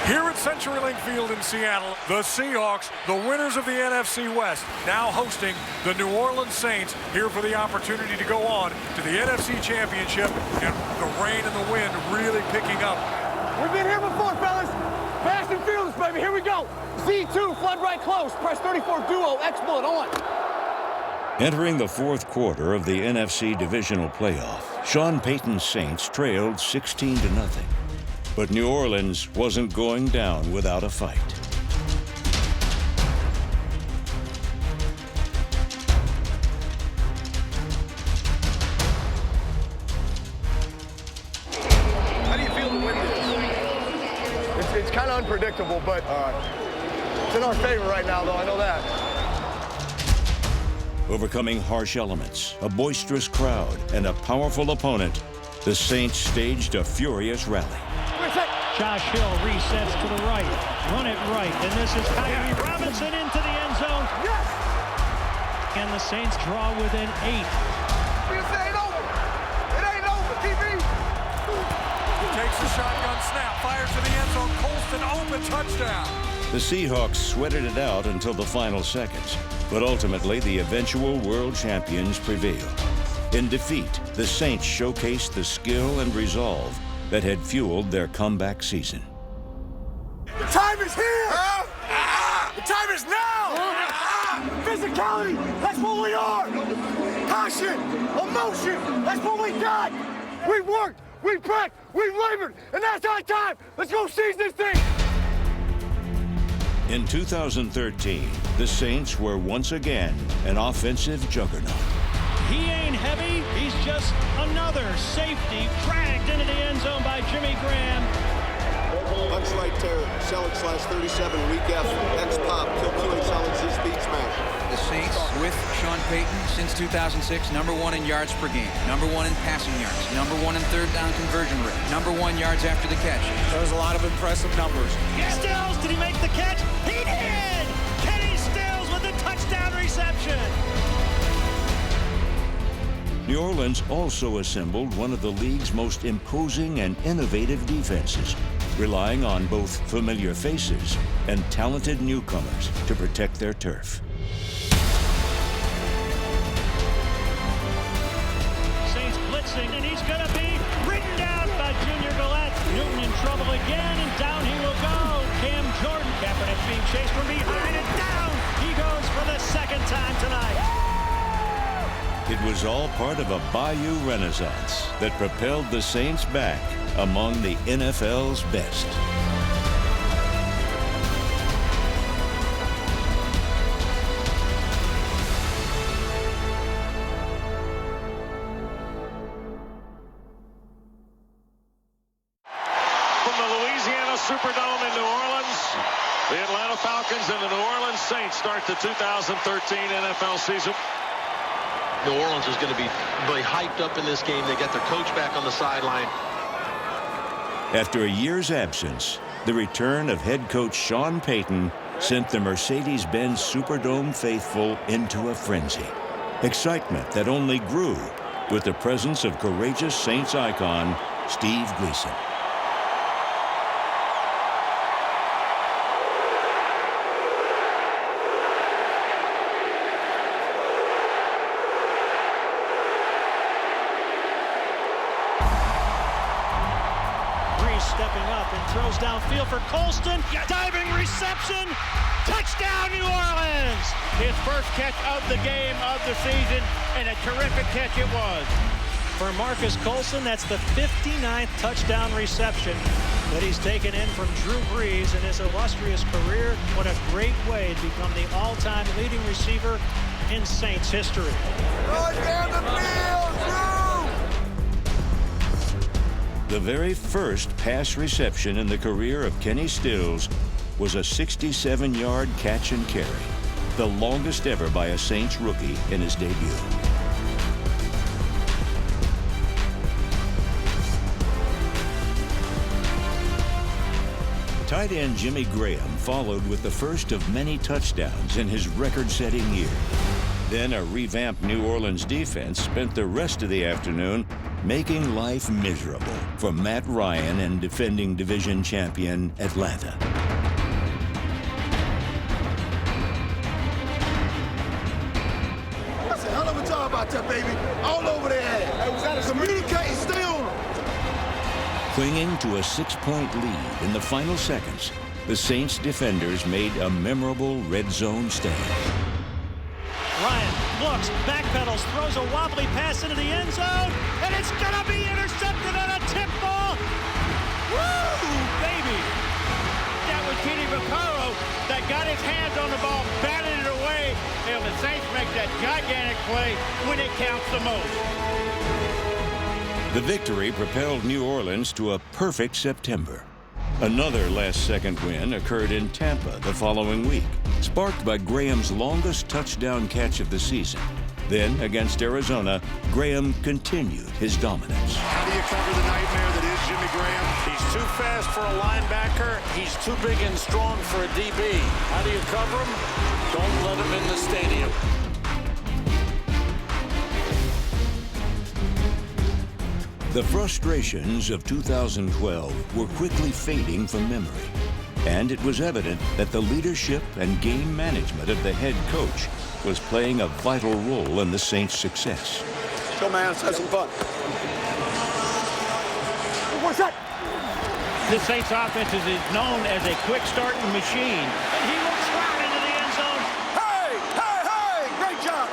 Here at CenturyLink Field in Seattle, the Seahawks, the winners of the NFC West, now hosting the New Orleans Saints, here for the opportunity to go on to the NFC Championship, and the rain and the wind really picking up. We've been here before, fellas. Bahston Fields, baby, here we go. Z2, flood right close. Press 34 duo, X-Bullet on. Entering the fourth quarter of the NFC Divisional Playoff, Sean Payton's Saints trailed 16-0. But New Orleans wasn't going down without a fight. How do you feel the wind is? It's kind of unpredictable, but it's in our favor right now, though. I know that. Overcoming harsh elements, a boisterous crowd, and a powerful opponent, the Saints staged a furious rally. Josh Hill resets to the right. Run it right. And this is Kyrie Robinson into the end zone. Yes! And the Saints draw within 8. This ain't over. It ain't over, TV. Takes a shotgun snap, fires to the end zone. Colston open, touchdown. The Seahawks sweated it out until the final seconds, but ultimately the eventual world champions prevailed. In defeat, the Saints showcased the skill and resolve that had fueled their comeback season. The time is here! The time is now! Physicality, that's what we are! Passion, emotion, that's what we got! We've worked, we've practiced, we've labored, and that's our time! Let's go seize this thing! In 2013, the Saints were once again an offensive juggernaut. He ain't heavy. He's just another safety dragged into the end zone by Jimmy Graham. Punch right terror, Selleck/37, weak F, X-Pop, kill killing solid Z speed smash. The Saints with Sean Payton since 2006, #1 in yards per game, #1 in passing yards, #1 in third down conversion rate, #1 yards after the catch. There's a lot of impressive numbers. Stills, did he make the catch? He did! Kenny Stills with a touchdown reception. New Orleans also assembled one of the league's most imposing and innovative defenses, relying on both familiar faces and talented newcomers to protect their turf. Saints blitzing, and he's going to be ridden down by Junior Gillette. Newton in trouble again, and down he will go. Cam Jordan, Kaepernick being chased from behind, and down he goes for the second time tonight. It was all part of a Bayou renaissance that propelled the Saints back among the NFL's best. From the Louisiana Superdome in New Orleans, the Atlanta Falcons and the New Orleans Saints start the 2013 NFL season. New Orleans is going to be really hyped up in this game. They got their coach back on the sideline. After a year's absence, the return of head coach Sean Payton sent the Mercedes-Benz Superdome faithful into a frenzy. Excitement that only grew with the presence of courageous Saints icon Steve Gleason. Stepping up and throws downfield for Colston. Diving reception. Touchdown, New Orleans. His first catch of the game of the season, and a terrific catch it was. For Marcus Colston, that's the 59th touchdown reception that he's taken in from Drew Brees in his illustrious career. What a great way to become the all-time leading receiver in Saints history. Run down the field, Drew! The very first pass reception in the career of Kenny Stills was a 67-yard catch and carry, the longest ever by a Saints rookie in his debut. Tight end Jimmy Graham followed with the first of many touchdowns in his record-setting year. Then a revamped New Orleans defense spent the rest of the afternoon making life miserable for Matt Ryan and defending division champion Atlanta. That's a hell of a job out there, baby. All over their head. Communicate and stay on them. Clinging to a 6-point lead in the final seconds, the Saints defenders made a memorable red zone stand. Ryan looks, backpedals, throws a wobbly pass into the end zone, and it's gonna be intercepted on a tip ball. Woo, baby! That was Kenny Vaccaro that got his hands on the ball, batted it away, and the Saints make that gigantic play when it counts the most. The victory propelled New Orleans to a perfect September. Another last-second win occurred in Tampa the following week, sparked by Graham's longest touchdown catch of the season. Then, against Arizona, Graham continued his dominance. How do you cover the nightmare that is Jimmy Graham? He's too fast for a linebacker. He's too big and strong for a DB. How do you cover him? Don't let him in the stadium. The frustrations of 2012 were quickly fading from memory, and it was evident that the leadership and game management of the head coach was playing a vital role in the Saints' success. Go, man. Let's have some fun. What's that? The Saints offense is known as a quick starting machine. And he looks right into the end zone. Hey! Hey! Hey! Great job!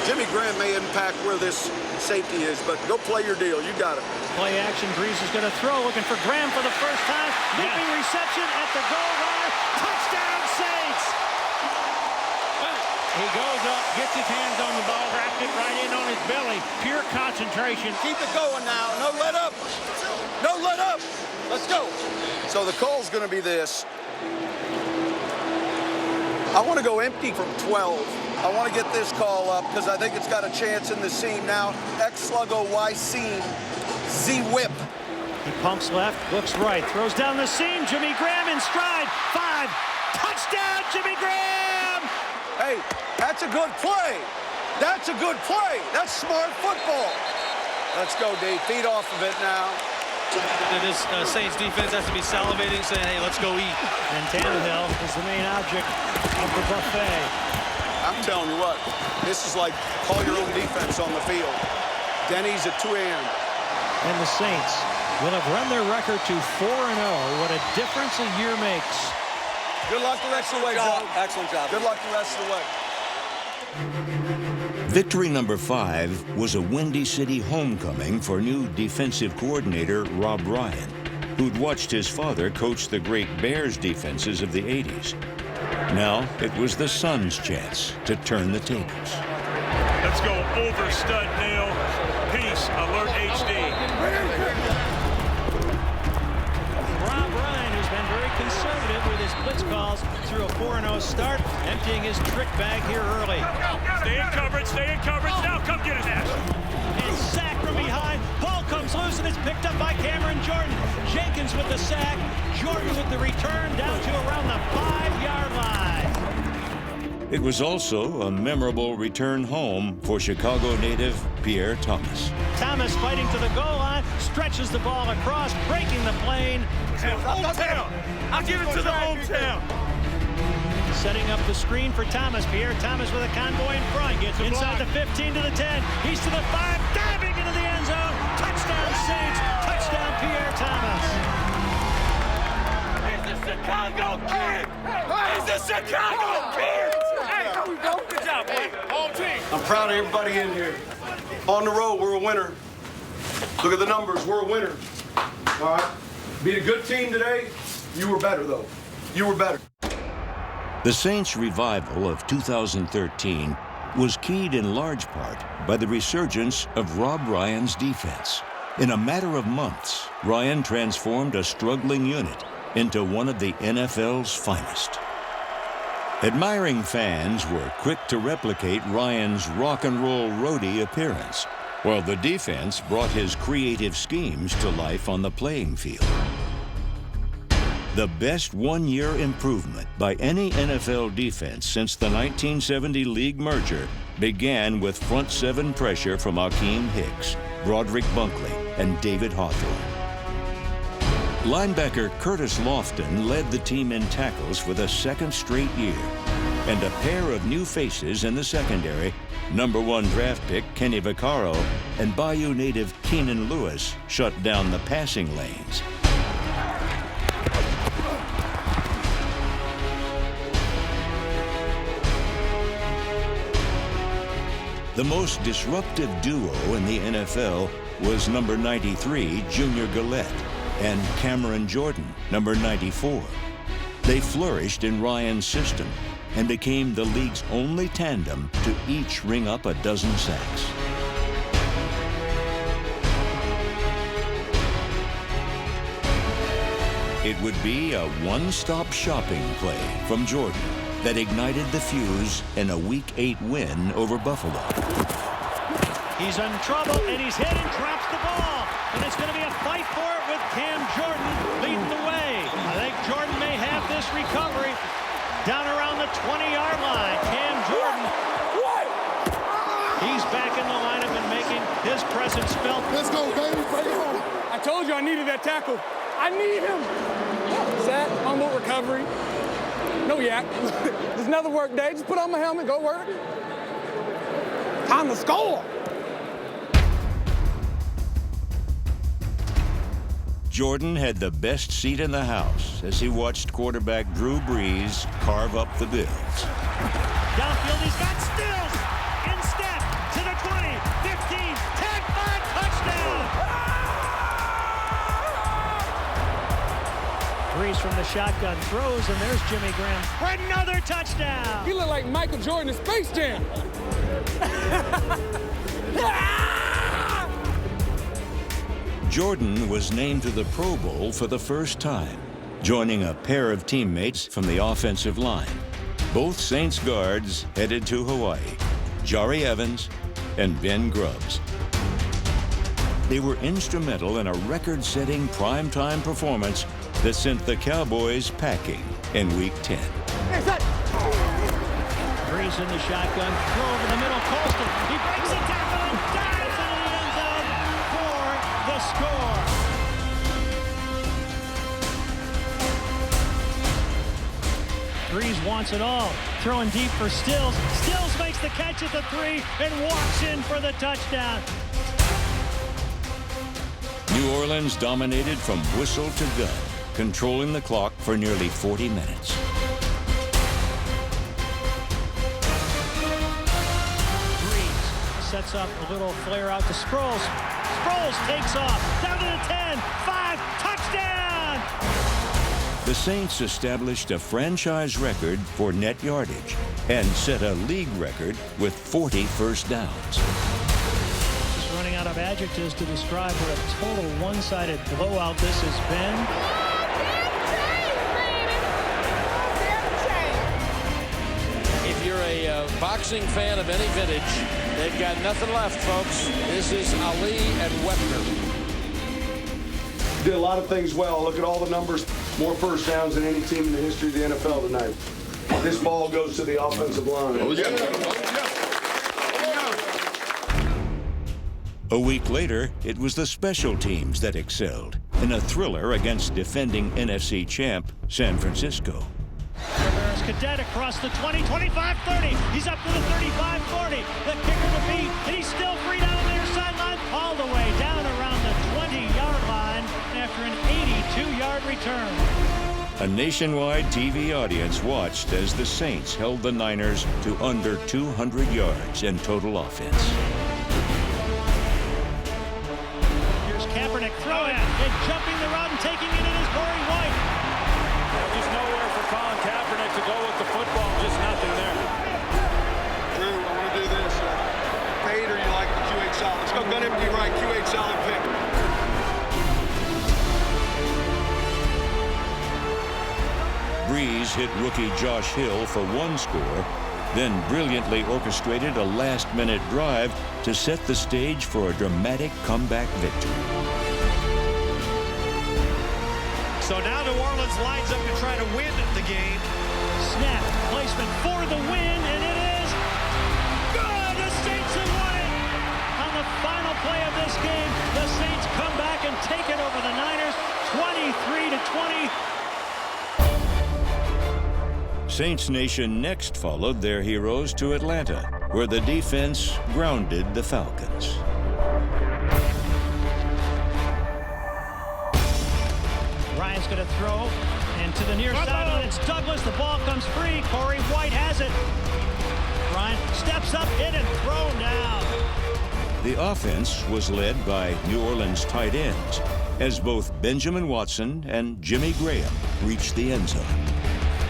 Jimmy Graham may impact where this safety is, but go play your deal. You got it. Play action. Breeze is going to throw, looking for Graham for the first time. Leaping reception at the goal line. Touchdown, Saints! He goes up, gets his hands on the ball, wrapped it right in on his belly. Pure concentration. Keep it going now. No let up. No let up. Let's go. So the call's going to be this. I want to go empty from 12. I want to get this call up because I think it's got a chance in the seam now. X sluggo Y seam. Z whip. He pumps left, looks right, throws down the seam. Jimmy Graham in stride. 5. Touchdown, Jimmy Graham! Hey, that's a good play. That's a good play. That's smart football. Let's go, Dave. Feed off of it now. This Saints defense has to be salivating, saying, hey, let's go eat. And Tannehill is the main object of the buffet. I'm telling you what, this is like call your own defense on the field. Denny's at 2 a.m. And the Saints will have run their record to 4-0. What a difference a year makes. Good luck the rest of the way, Joe. Excellent job. Good luck the rest of the way. Victory number 5 was a Windy City homecoming for new defensive coordinator Rob Ryan, who'd watched his father coach the great Bears defenses of the 80s. Now it was the Suns' chance to turn the tables. Let's go over stud nail. Peace. Alert HD. Rob Ryan, who's been very conservative with his blitz calls through a 4-0 start, emptying his trick bag here early. Stay in coverage. Stay in coverage. Now come get it, Ash. And sack from behind. Ball comes loose and it's picked up by Cameron Jordan. Jenkins with the sack. Jordan with the return down to around the 5-yard line. It was also a memorable return home for Chicago native Pierre Thomas. Thomas fighting to the goal line, stretches the ball across, breaking the plane. Hometown. I'll give it to the hometown. Setting up the screen for Thomas. Pierre Thomas with a convoy in front. Gets inside the 15 to the 10. He's to the 5, diving into the end zone. Touchdown Saints. Touchdown Pierre Thomas. He's the Chicago Kid. He's the Chicago Kid. Hey, there we go. Good job, boy. Home team. I'm proud of everybody in here. On the road, we're a winner. Look at the numbers. We're a winner. All right. Beat a good team today. You were better, though. You were better. The Saints' revival of 2013 was keyed in large part by the resurgence of Rob Ryan's defense. In a matter of months, Ryan transformed a struggling unit into one of the NFL's finest. Admiring fans were quick to replicate Ryan's rock and roll roadie appearance, while the defense brought his creative schemes to life on the playing field. The best one-year improvement by any NFL defense since the 1970 league merger began with front seven pressure from Akeem Hicks, Broderick Bunkley and David Hawthorne. Linebacker Curtis Lofton led the team in tackles for the second straight year. And a pair of new faces in the secondary, #1 draft pick Kenny Vaccaro and Bayou native Keenan Lewis, shut down the passing lanes. The most disruptive duo in the NFL was number 93, Junior Gillette, and Cameron Jordan, number 94. They flourished in Ryan's system and became the league's only tandem to each ring up a dozen sacks. It would be a one-stop shopping play from Jordan that ignited the fuse in a Week 8 win over Buffalo. He's in trouble, and he's hit and drops the ball. And it's going to be a fight for it with Cam Jordan leading the way. I think Jordan may have this recovery down around the 20-yard line. Cam Jordan, he's back in the lineup and making his presence felt. Let's go, baby. Bring it home. I told you I needed that tackle. I need him. Set, humble recovery. No yak. There's another work day. Just put on my helmet, go work. Time to score. Jordan had the best seat in the house as he watched quarterback Drew Brees carve up the Bills. Downfield, he's got Stills. In step to the 20, 15, 10, 5, touchdown. Brees from the shotgun throws, and there's Jimmy Graham for another touchdown. He look like Michael Jordan in Space Jam. Jordan was named to the Pro Bowl for the first time, joining a pair of teammates from the offensive line. Both Saints guards headed to Hawaii, Jari Evans and Ben Grubbs. They were instrumental in a record-setting primetime performance that sent the Cowboys packing in Week 10. Brees in the shotgun, throw over the middle, Colston. He breaks it down and dives into the end zone for the score. Brees wants it all, throwing deep for Stills. Stills makes the catch at the 3 and walks in for the touchdown. New Orleans dominated from whistle to gun, controlling the clock for nearly 40 minutes. Brees sets up a little flare out to Sproles. Sproles takes off, down to the 10, 5, touchdown! The Saints established a franchise record for net yardage and set a league record with 40 first downs. Just running out of adjectives to describe what a total one-sided blowout this has been. If you're a boxing fan of any vintage, they've got nothing left, folks. This is Ali and Webster. Did a lot of things well. Look at all the numbers. More first downs than any team in the history of the NFL tonight. This ball goes to the offensive line. A week later, it was the special teams that excelled in a thriller against defending NFC champ San Francisco. Rivera's Cadet across the 20, 25, 30. He's up to the 35, 40. The kicker to beat, and he's still free down on the near sideline, all the way down around the 20-yard line after an 82-yard return. A nationwide TV audience watched as the Saints held the Niners to under 200 yards in total offense. Here's Kaepernick throwing and jumping the route and taking it in is Corey White. There's nowhere for Colin Kaepernick to go with the football, just nothing there. Drew, I want to do this. Fade or you like the Q8 solid? Let's go gun empty right, Q8 solid pick. Brees hit rookie Josh Hill for one score, then brilliantly orchestrated a last-minute drive to set the stage for a dramatic comeback victory. So now New Orleans lines up to try to win the game. Snap, placement for the win, and it is good! The Saints have won it on the the final play of this game. The Saints come back and take it over the Niners, 23-20. Saints Nation next followed their heroes to Atlanta, where the defense grounded the Falcons. Ryan's going to throw, and to the near sideline, it's Douglas. The ball comes free. Corey White has it. Ryan steps up, hit, and thrown down. The offense was led by New Orleans tight ends, as both Benjamin Watson and Jimmy Graham reached the end zone.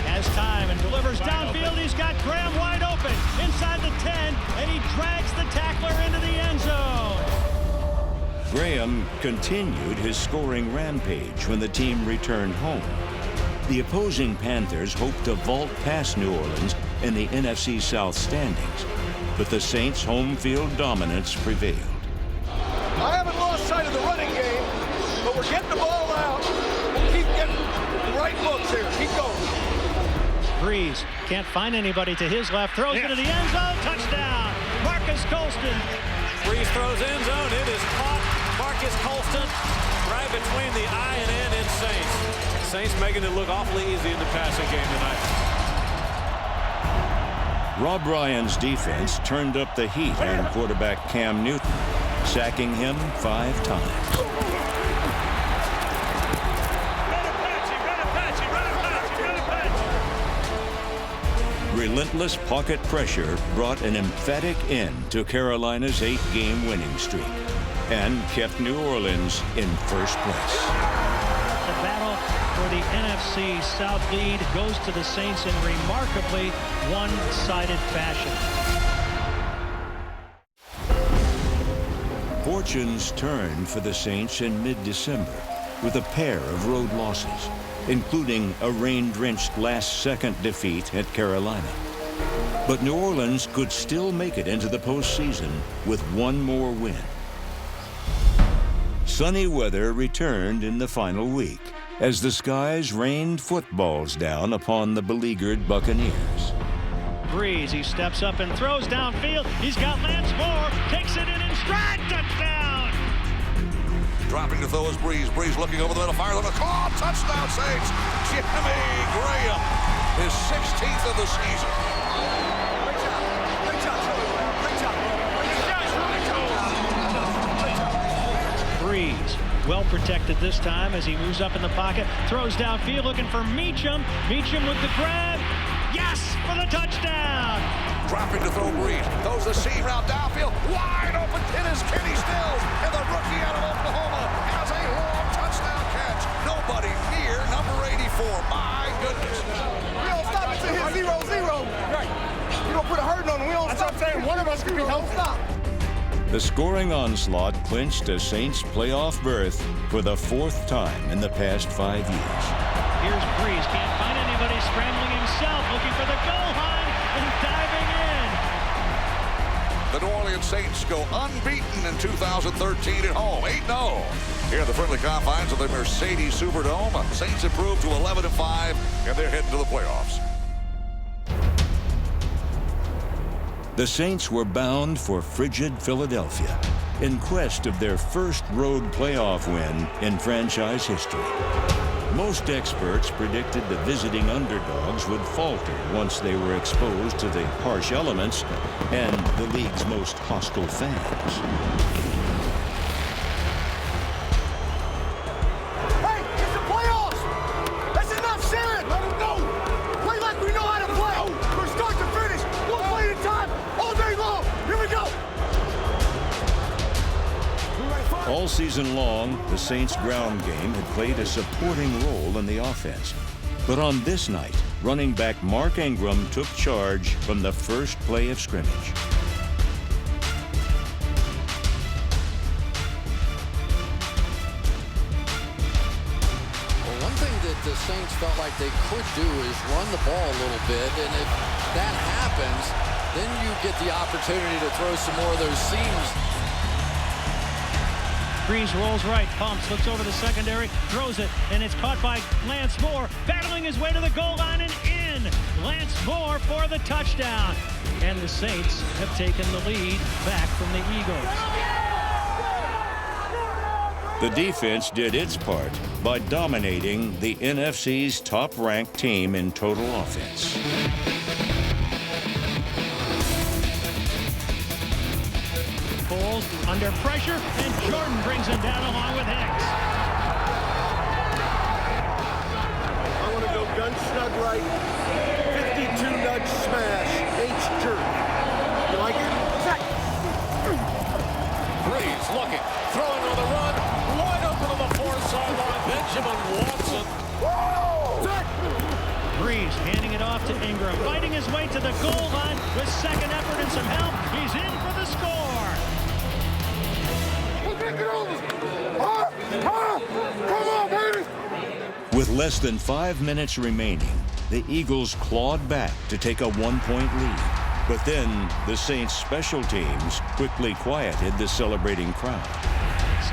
Has time and delivers downfield. He's got Graham wide open inside the 10, and he drags the tackler into the end zone. Graham continued his scoring rampage when the team returned home. The opposing Panthers hoped to vault past New Orleans in the NFC South standings, but the Saints' home field dominance prevailed. I haven't lost sight of the running game, but we're getting the ball out. We'll keep getting the right looks here. Keep going. Breeze can't find anybody to his left. Throws into the end zone. Touchdown. Marcus Colston. Breeze throws end zone. It is caught. Marcus Colston right between the I and N in Saints. Saints making it look awfully easy in the passing game tonight. Rob Ryan's defense turned up the heat on quarterback Cam Newton, sacking him 5 times. Relentless pocket pressure brought an emphatic end to Carolina's 8-game winning streak and kept New Orleans in first place. The battle for the NFC South lead goes to the Saints in remarkably one-sided fashion. Fortunes turned for the Saints in mid-December with a pair of road losses, including a rain-drenched last-second defeat at Carolina. But New Orleans could still make it into the postseason with one more win. Sunny weather returned in the final week as the skies rained footballs down upon the beleaguered Buccaneers. Breeze, he steps up and throws downfield. He's got Lance Moore, takes it in stride, touchdown! Dropping to throw is Breeze. Breeze looking over the middle, fires on the call. Touchdown, Saints. Jimmy Graham, his 16th of the season. Great job. Great job, Joey. Great job. Breeze, well protected this time as he moves up in the pocket, throws downfield looking for Meacham. Meacham with the grab. Yes, for the touchdown! Dropping to throw Breeze. Throws the seam route downfield. Wide open pin is Kenny Stills. And the rookie out of Oklahoma has a long touchdown catch. Nobody near number 84. My goodness. We don't stop until hit 0-0. Right. You don't put a hurting on him. We don't stop. That's what I'm saying. One of us can be helped. Stop. The scoring onslaught clinched a Saints playoff berth for the 4th time in the past 5 years. Here's Breeze, can't find anybody, scrambling himself, looking for the goal line and diving in. The New Orleans Saints go unbeaten in 2013 at home, 8-0. Here in the friendly confines of the Mercedes Superdome, Saints improved to 11-5, and they're heading to the playoffs. The Saints were bound for frigid Philadelphia in quest of their first road playoff win in franchise history. Most experts predicted the visiting underdogs would falter once they were exposed to the harsh elements and the league's most hostile fans. Hey, it's the playoffs! That's enough said! Let them go! Play like we know how to play! From start to finish, one play at a time, all day long! Here we go! All season long, the Saints' ground game had played a supporting role in the offense. But on this night, running back Mark Ingram took charge from the first play of scrimmage. Well, one thing that the Saints felt like they could do is run the ball a little bit, and if that happens, then you get the opportunity to throw some more of those seams. Breeze rolls right, pumps, looks over the secondary, throws it, and it's caught by Lance Moore, battling his way to the goal line and in. Lance Moore for the touchdown. and the Saints have taken the lead back from the Eagles. The defense did its part by dominating the NFC's top-ranked team in total offense. Foles under pressure, and Jordan brings him down along with Angst. I want to go gun snug right, 52 nudge smash, H jerk. You like it? Breeze looking, throwing on the run, wide open on the far sideline, Benjamin Watson. Breeze handing it off to Ingram, fighting his way to the goal line with second effort and some help. He's in for the score. Come on, baby! With less than 5 minutes remaining, the Eagles clawed back to take a 1-point lead. But then the Saints' special teams quickly quieted the celebrating crowd.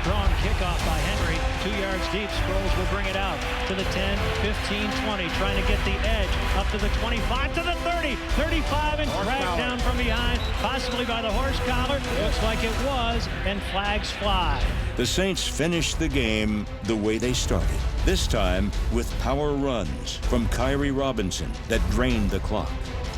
Strong kickoff by Henry. 2 yards deep. Sproles will bring it out to the 10, 15, 20. Trying to get the edge up to the 25, to the 30, 35, and dragged down from behind, possibly by the horse collar. Looks like it was, and flags fly. The Saints finished the game the way they started, this time with power runs from Kyrie Robinson that drained the clock.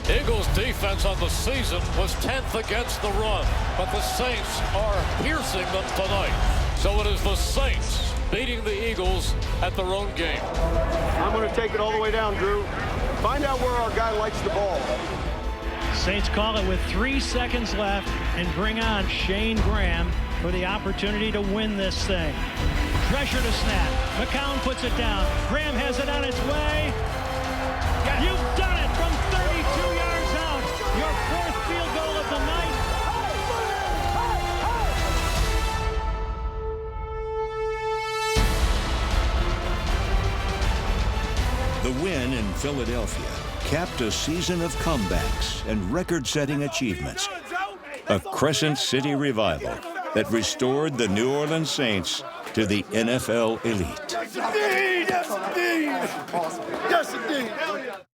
Eagles defense on the season was 10th against the run, but the Saints are piercing them tonight. So it is the Saints beating the Eagles at their own game. I'm going to take it all the way down, Drew. Find out where our guy likes the ball. Saints call it with 3 seconds left and bring on Shane Graham for the opportunity to win this thing. Pressure to snap. McCown puts it down. Graham has it on its way. You've done it from 32 yards out. Your 4th field goal of the night. The win in Philadelphia capped a season of comebacks and record-setting achievements. A Crescent City revival that restored the New Orleans Saints to the NFL elite. Yes, indeed! Yes, indeed! Yes, indeed!